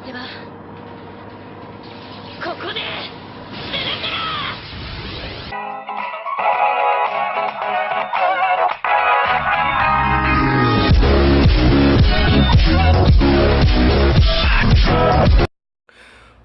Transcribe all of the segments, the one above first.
せはここで出るから。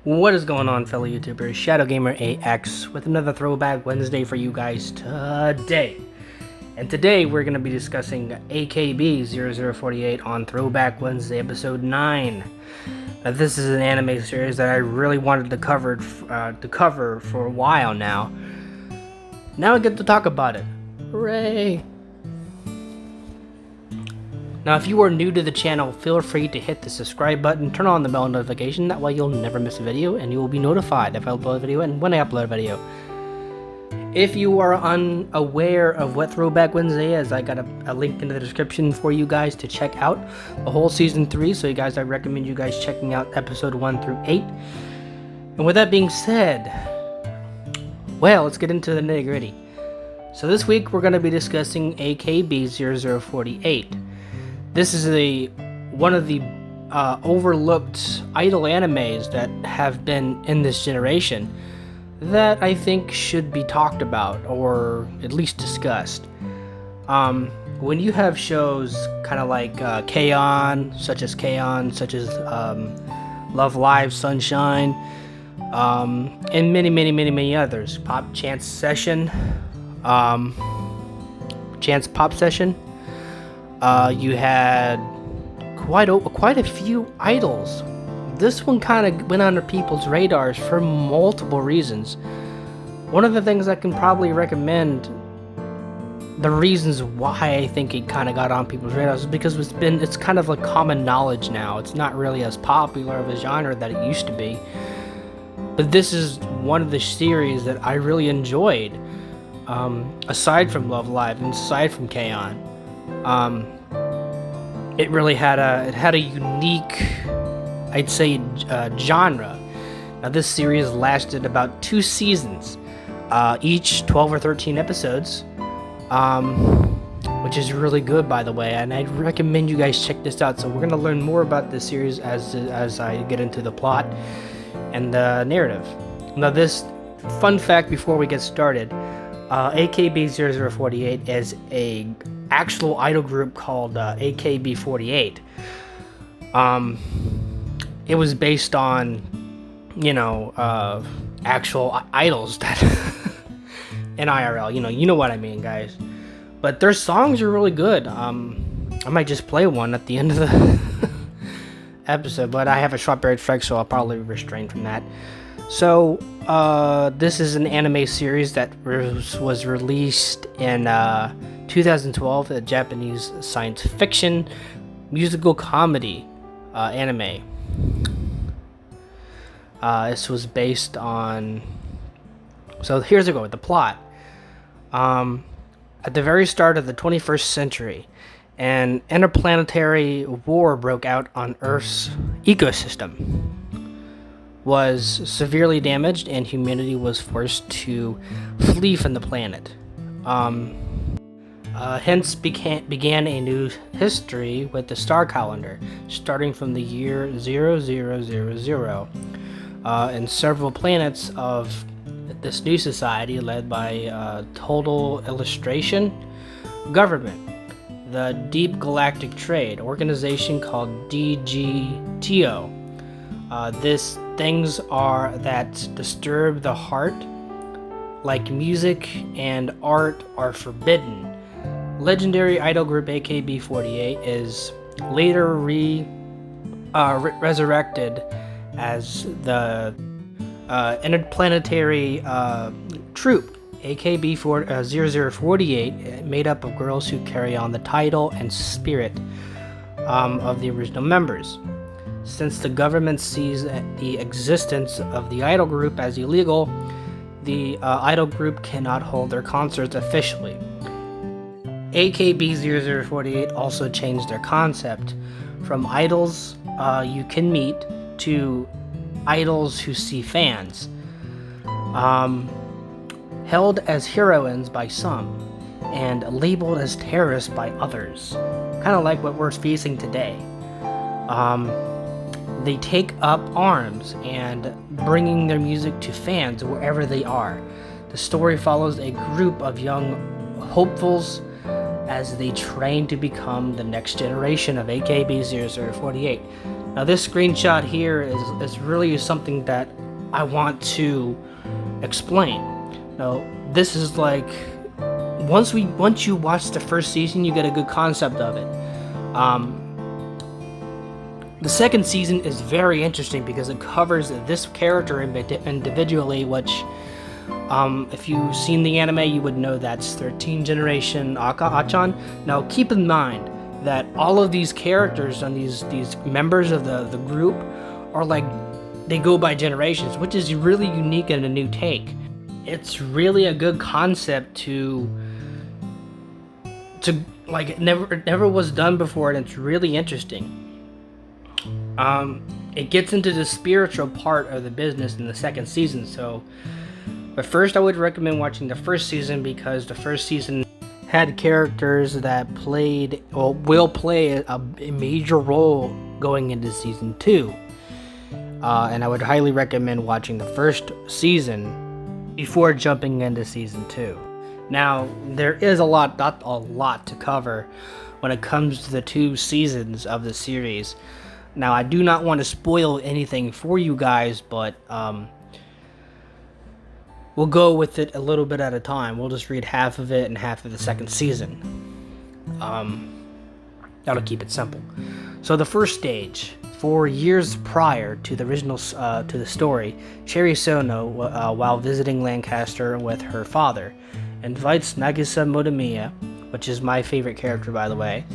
What is going on, fellow YouTubers? Shadow Gamer AX with another Throwback Wednesday for you guys today. And today we're going to be discussing AKB 0048 on Throwback Wednesday episode 9. Now, this is an anime series that I really wanted to cover for a while now. Now I get to talk about it. Hooray! Now, if you are new to the channel, feel free to hit the subscribe button, turn on the bell notification, that way you'll never miss a video and you will be notified if I upload a video and when I upload a video. If you are unaware of what Throwback Wednesday is, I got a link in the description for you guys to check out the whole season 3, so I recommend you guys checking out episode 1 through 8. And with that being said, well, let's get into the nitty gritty. So this week we're going to be discussing AKB 0048. This is one of the overlooked idol animes that have been in this generation that I think should be talked about or at least discussed. When you have shows kind of like K-On!, such as Love Live, Sunshine, and many others, Chance Pop Session. You had quite a few idols. This one kind of went under people's radars for multiple reasons. One of the things I can probably recommend, the reasons why I think it kind of got on people's radars, is because it's kind of like common knowledge now. It's not really as popular of a genre that it used to be. But this is one of the series that I really enjoyed, aside from Love Live and aside from K-On!. It really had a unique, I'd say, genre. Now, this series lasted about 2 seasons, each 12 or 13 episodes, which is really good, by the way, and I'd recommend you guys check this out. So we're going to learn more about this series as I get into the plot and the narrative. Now, this fun fact before we get started, AKB 0048 is a actual idol group called AKB48. It was based on, actual idols that in IRL. You know what I mean, guys. But their songs are really good. I might just play one at the end of the episode, but I have a strawberry strike, so I'll probably restrain from that. So, this is an anime series that was released in 2012, a Japanese science fiction musical comedy anime. This was based on... So here's the plot. At the very start of the 21st century, an interplanetary war broke out on Earth's ecosystem. Was severely damaged, and humanity was forced to flee from the planet. Hence began a new history with the star calendar, starting from the year 0000, and several planets of this new society led by Total Illustration Government, the Deep Galactic Trade Organization called DGTO. These things that disturb the heart, like music and art, are forbidden. Legendary idol group AKB48 is later resurrected as the interplanetary troupe AKB 0048, made up of girls who carry on the title and spirit of the original members. Since the government sees the existence of the idol group as illegal, the idol group cannot hold their concerts officially. AKB 0048 also changed their concept from idols you can meet to idols who see fans. Held as heroines by some and labeled as terrorists by others. Kind of like what we're facing today. they take up arms and bringing their music to fans wherever they are. The story follows a group of young hopefuls as they train to become the next generation of AKB0048. Now this screenshot here is really something that I want to explain. Now this is like, once you watch the first season, you get a good concept of it. The second season is very interesting because it covers this character individually, which if you've seen the anime, you would know that's 13th generation Achan. Now keep in mind that all of these characters and these members of the group are like, they go by generations, which is really unique and a new take. It's really a good concept to like, it never was done before, and it's really interesting. It gets into the spiritual part of the business in the second season, but first I would recommend watching the first season, because the first season had characters that played, or will play, a major role going into season 2. And I would highly recommend watching the first season before jumping into season 2. Now, there is not a lot to cover when it comes to the 2 seasons of the series. Now, I do not want to spoil anything for you guys, but we'll go with it a little bit at a time. We'll just read half of it and half of the second season. That'll keep it simple. So the first stage, 4 years prior to the original to the story, Cherry Sono, while visiting Lancaster with her father, invites Nagisa Motomiya, which is my favorite character, by the way,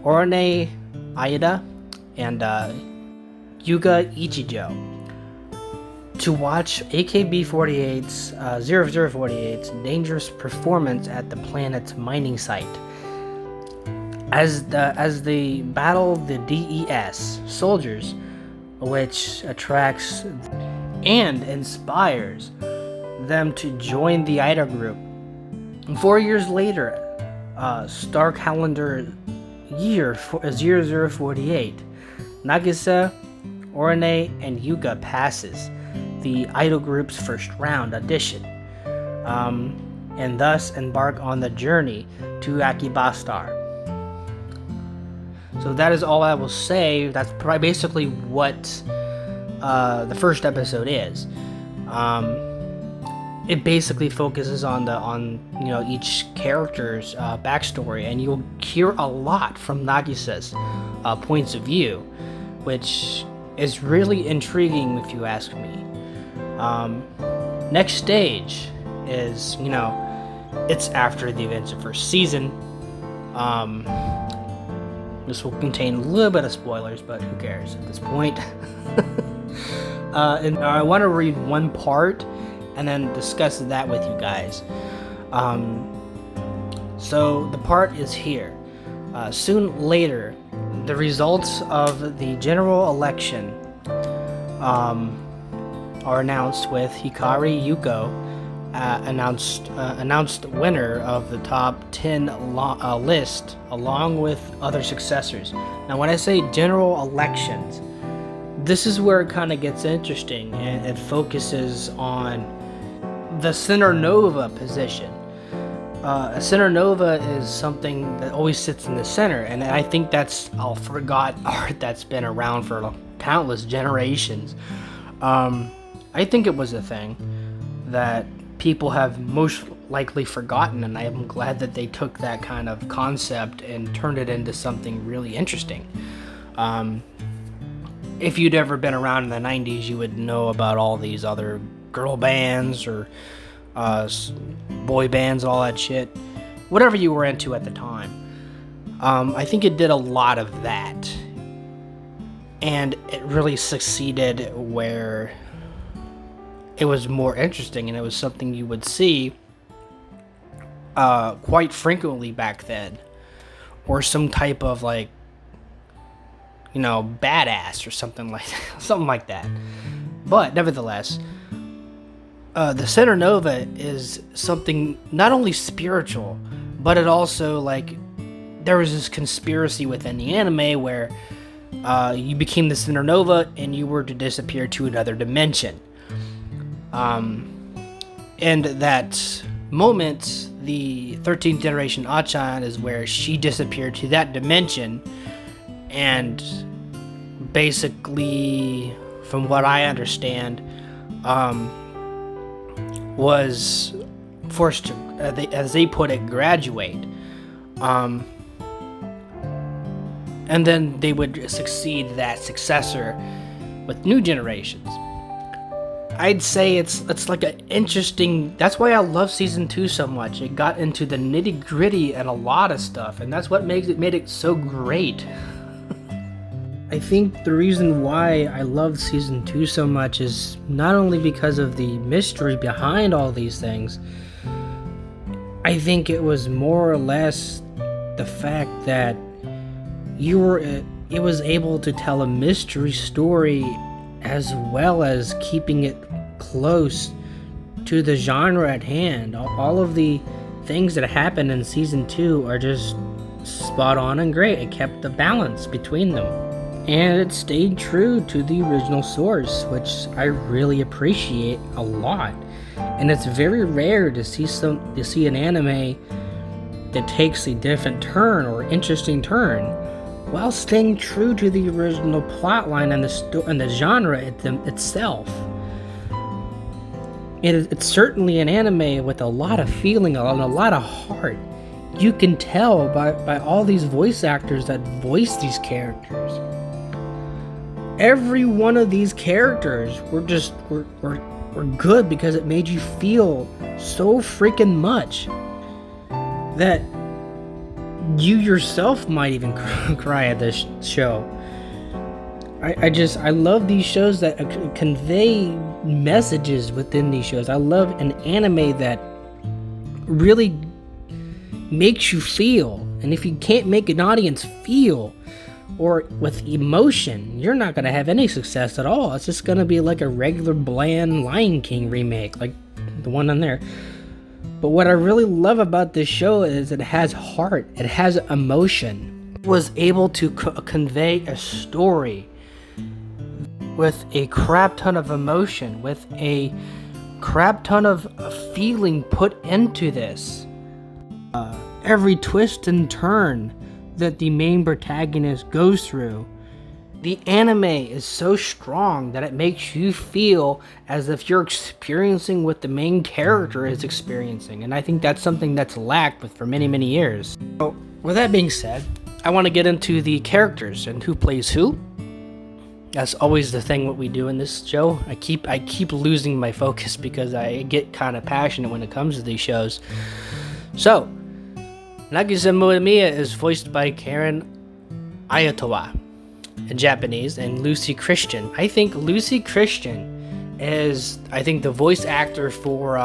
Orane Aida, and Yuga Ichijo, to watch AKB48's 0048's dangerous performance at the planet's mining site. As they battle the DES soldiers, which attracts and inspires them to join the Ida group. 4 years later, star calendar year 0048, Nagisa, Orane, and Yuga passes the idol group's first round audition, and thus embark on the journey to Akibastar. So that is all I will say. That's basically what the first episode is. It basically focuses on each character's backstory, and you'll hear a lot from Nagisa's points of view, which is really intriguing if you ask me. Next stage is, it's after the events of first season. This will contain a little bit of spoilers, but who cares at this point? And I want to read one part and then discuss that with you guys. So the part is here. Soon later, the results of the general election are announced, with Hikari Yuko announced winner of the top 10 list, along with other successors. Now, when I say general elections, this is where it kind of gets interesting, and it focuses on the Center Nova position. A Center Nova is something that always sits in the center, and I think that's all forgot art that's been around for countless generations. I think it was a thing that people have most likely forgotten, and I am glad that they took that kind of concept and turned it into something really interesting. If you'd ever been around in the 90s, you would know about all these other girl bands or boy bands, all that shit, whatever you were into at the time. I think it did a lot of that, and it really succeeded where it was more interesting, and it was something you would see quite frequently back then, or some type of badass or something like that. But nevertheless, the Center Nova is something not only spiritual, but it also, there was this conspiracy within the anime where you became the supernova and you were to disappear to another dimension. And that moment, the 13th generation Achan, is where she disappeared to that dimension, and basically, from what I understand, was forced to, as they put it, graduate. And then they would succeed that successor with new generations. I'd say it's like an interesting. That's why I love season 2 so much. It got into the nitty gritty and a lot of stuff, and that's what made it so great. I think the reason why I love season 2 so much is not only because of the mystery behind all these things. I think it was more or less the fact that it was able to tell a mystery story as well as keeping it close to the genre at hand. All of the things that happened in season 2 are just spot on and great. It kept the balance between them, and it stayed true to the original source, which I really appreciate a lot. And it's very rare to see an anime that takes a different turn or interesting turn while staying true to the original plotline and the genre itself. It's certainly an anime with a lot of feeling and a lot of heart. You can tell by all these voice actors that voice these characters. Every one of these characters were good because it made you feel so freaking much that you yourself might even cry at this show. I love these shows that convey messages within these shows. I love an anime that really makes you feel. And if you can't make an audience feel or with emotion, you're not going to have any success at all. It's just going to be like a regular bland Lion King remake, like the one on there. But what I really love about this show is it has heart. It has emotion. It was able to convey a story with a crap ton of emotion, with a crap ton of feeling put into this. Every twist and turn that the main protagonist goes through, the anime is so strong that it makes you feel as if you're experiencing what the main character is experiencing, and I think that's something that's lacked for many, many years. So, with that being said, I want to get into the characters and who plays who. That's always the thing what we do in this show. I keep losing my focus because I get kind of passionate when it comes to these shows. So, Nagisa Moemiya is voiced by Karen Ayatowa in Japanese, and Lucy Christian. I think Lucy Christian is, the voice actor for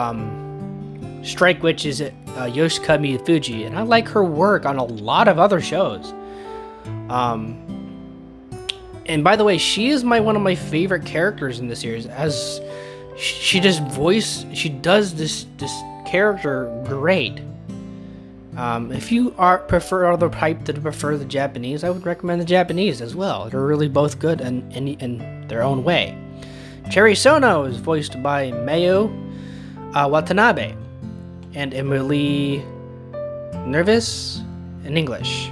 Strike Witches Yoshikami Fuji, and I like her work on a lot of other shows. And by the way, she is one of my favorite characters in the series, as she does this character great. If you prefer the Japanese, I would recommend the Japanese as well. They're really both good in their own way. Cherry Sono is voiced by Mayo Watanabe and Emily Nervous in English.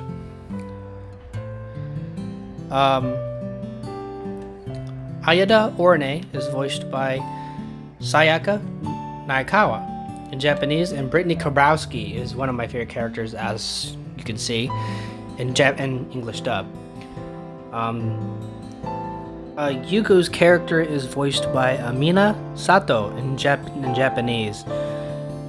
Ayada Orne is voiced by Sayaka Naikawa in Japanese, and Brittany Kabrowski is one of my favorite characters, as you can see, in English dub. Yuko's character is voiced by Amina Sato in Japanese.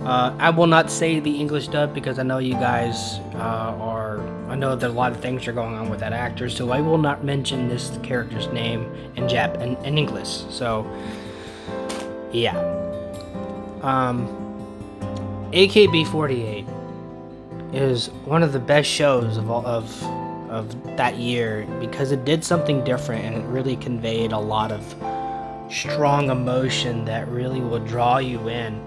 I will not say the English dub because I know you guys I know that a lot of things are going on with that actor, so I will not mention this character's name in English. So, yeah. AKB48 is one of the best shows of that year because it did something different and it really conveyed a lot of strong emotion that really will draw you in.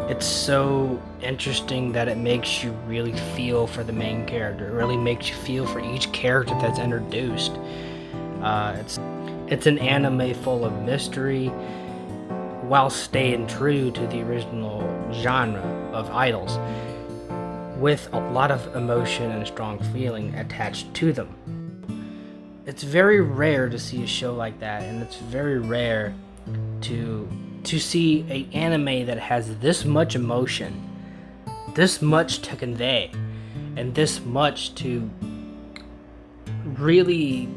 It's so interesting that it makes you really feel for the main character. It really makes you feel for each character that's introduced. It's an anime full of mystery while staying true to the original genre of idols, with a lot of emotion and strong feeling attached to them. It's very rare to see a show like that, and it's very rare to see an anime that has this much emotion, this much to convey, and this much to really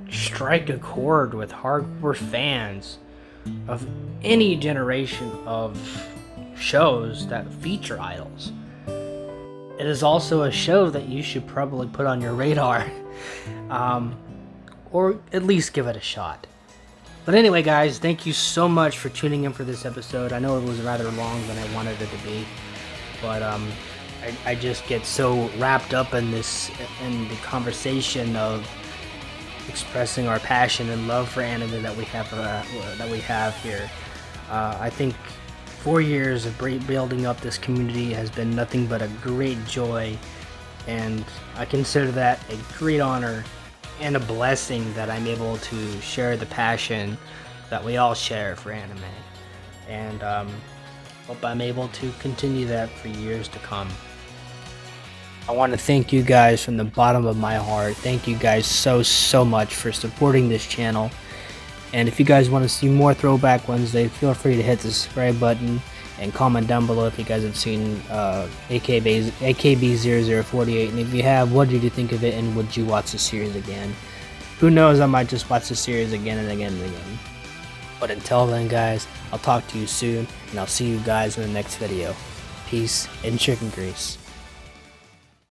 strike a chord with hardcore fans of any generation of shows that feature idols. It is also a show that you should probably put on your radar, or at least give it a shot. But anyway, guys, thank you so much for tuning in for this episode. I know it was rather long than I wanted it to be, but I just get so wrapped up in the conversation of expressing our passion and love for anime that we have here. I think 4 years of building up this community has been nothing but a great joy, and I consider that a great honor and a blessing that I'm able to share the passion that we all share for anime, and hope I'm able to continue that for years to come. I want to thank you guys from the bottom of my heart. Thank you guys so much for supporting this channel. And if you guys want to see more Throwback Wednesday, feel free to hit the subscribe button and comment down below if you guys have seen AKB0048. And if you have, what did you think of it, and would you watch the series again? Who knows, I might just watch the series again and again and again. But until then, guys, I'll talk to you soon, and I'll see you guys in the next video. Peace and chicken grease.